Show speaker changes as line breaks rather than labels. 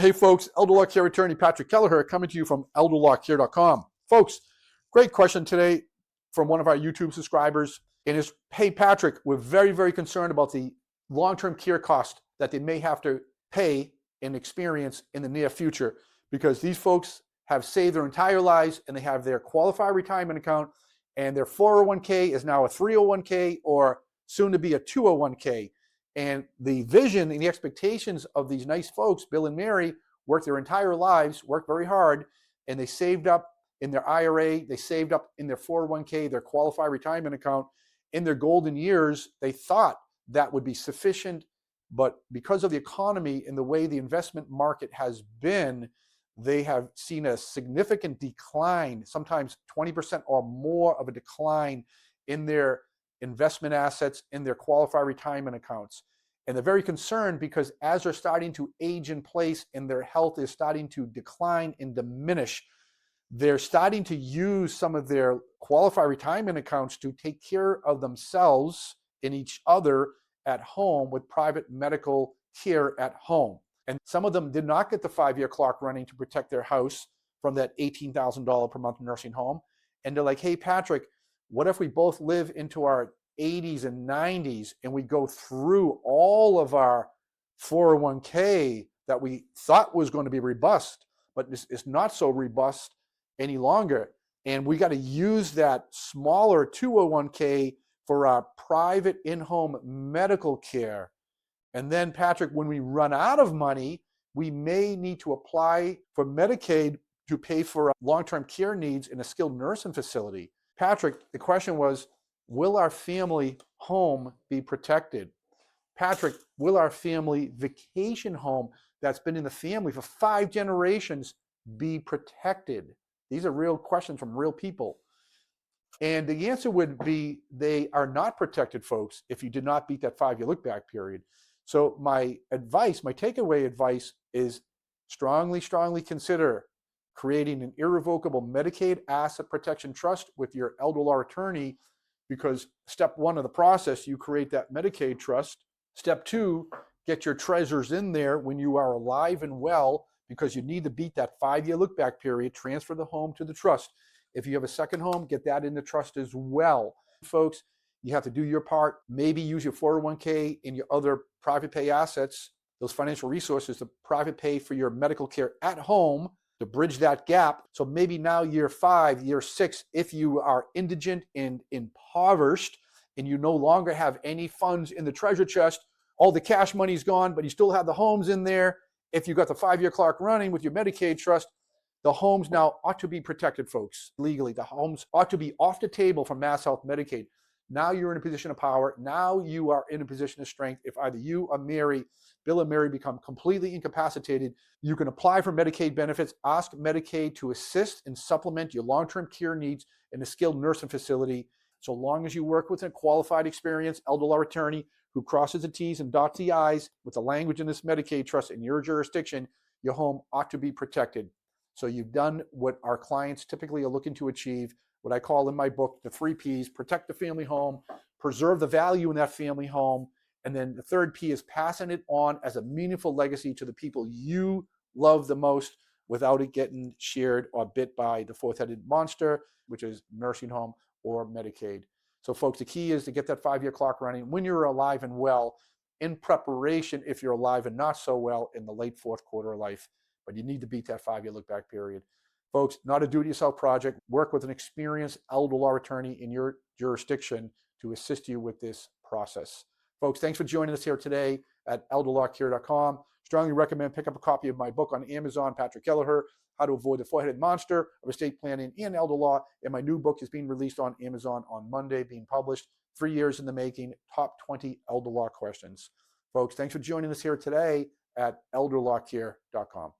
Hey folks, elder law care attorney Patrick Kelleher coming to you from elderlawcare.com. Folks, great question today from one of our YouTube subscribers. And it's, hey Patrick, we're very, very concerned about the long-term care cost that they may have to pay and experience in the near future, because these folks have saved their entire lives and they have their qualified retirement account, and their 401k is now a 301k or soon to be a 201k. And the vision and the expectations of these nice folks, Bill and Mary, worked their entire lives, worked very hard, and they saved up in their IRA, they saved up in their 401k, their qualified retirement account. In their golden years, they thought that would be sufficient, but because of the economy and the way the investment market has been, they have seen a significant decline, sometimes 20% or more of a decline in their investment assets, in their qualified retirement accounts. And they're very concerned because as they're starting to age in place and their health is starting to decline and diminish, they're starting to use some of their qualified retirement accounts to take care of themselves and each other at home with private medical care at home. And some of them did not get the 5-year clock running to protect their house from that $18,000 per month nursing home. And they're like, hey, Patrick, what if we both live into our 80s and 90s and we go through all of our 401k that we thought was going to be robust, but it's not so robust any longer. And we got to use that smaller 201k for our private in-home medical care. And then, Patrick, when we run out of money, we may need to apply for Medicaid to pay for long-term care needs in a skilled nursing facility. Patrick, the question was, will our family home be protected? Patrick, will our family vacation home that's been in the family for 5 generations be protected? These are real questions from real people. And the answer would be they are not protected, folks, if you did not beat that 5-year look-back period. So my advice, my takeaway advice is strongly, strongly consider creating an irrevocable Medicaid asset protection trust with your elder law attorney, because step 1 of the process, you create that Medicaid trust. Step 2, get your treasures in there when you are alive and well, because you need to beat that 5-year look-back period, transfer the home to the trust. If you have a second home, get that in the trust as well. Folks, you have to do your part. Maybe use your 401k and your other private pay assets, those financial resources, to private pay for your medical care at home to bridge that gap. So maybe now year 5, year 6, if you are indigent and impoverished and you no longer have any funds in the treasure chest, all the cash money's gone, but you still have the homes in there. If you got the 5-year clock running with your Medicaid trust, the homes now ought to be protected, folks, legally. The homes ought to be off the table from Mass Health Medicaid. Now you're in a position of power. Now you are in a position of strength. If either you or Mary, Bill and Mary, become completely incapacitated, you can apply for Medicaid benefits. Ask Medicaid to assist and supplement your long-term care needs in a skilled nursing facility, so long as you work with a qualified, experienced elder law attorney who crosses the T's and dots the I's with the language in this Medicaid trust in your jurisdiction. Your home ought to be protected. So you've done what our clients typically are looking to achieve, what I call in my book the 3 P's: protect the family home, preserve the value in that family home, and then the 3rd P is passing it on as a meaningful legacy to the people you love the most without it getting shared or bit by the 4th-headed monster, which is nursing home or Medicaid. So folks, the key is to get that 5-year clock running when you're alive and well, in preparation if you're alive and not so well in the late 4th quarter of life. But you need to beat that 5-year look-back period. Folks, not a do-it-yourself project. Work with an experienced elder law attorney in your jurisdiction to assist you with this process. Folks, thanks for joining us here today at elderlawcare.com. Strongly recommend pick up a copy of my book on Amazon, Patrick Kelleher, How to Avoid the 4-Headed Monster of Estate Planning and Elder Law. And my new book is being released on Amazon on Monday, being published. 3 years in the making, top 20 elder law questions. Folks, thanks for joining us here today at elderlawcare.com.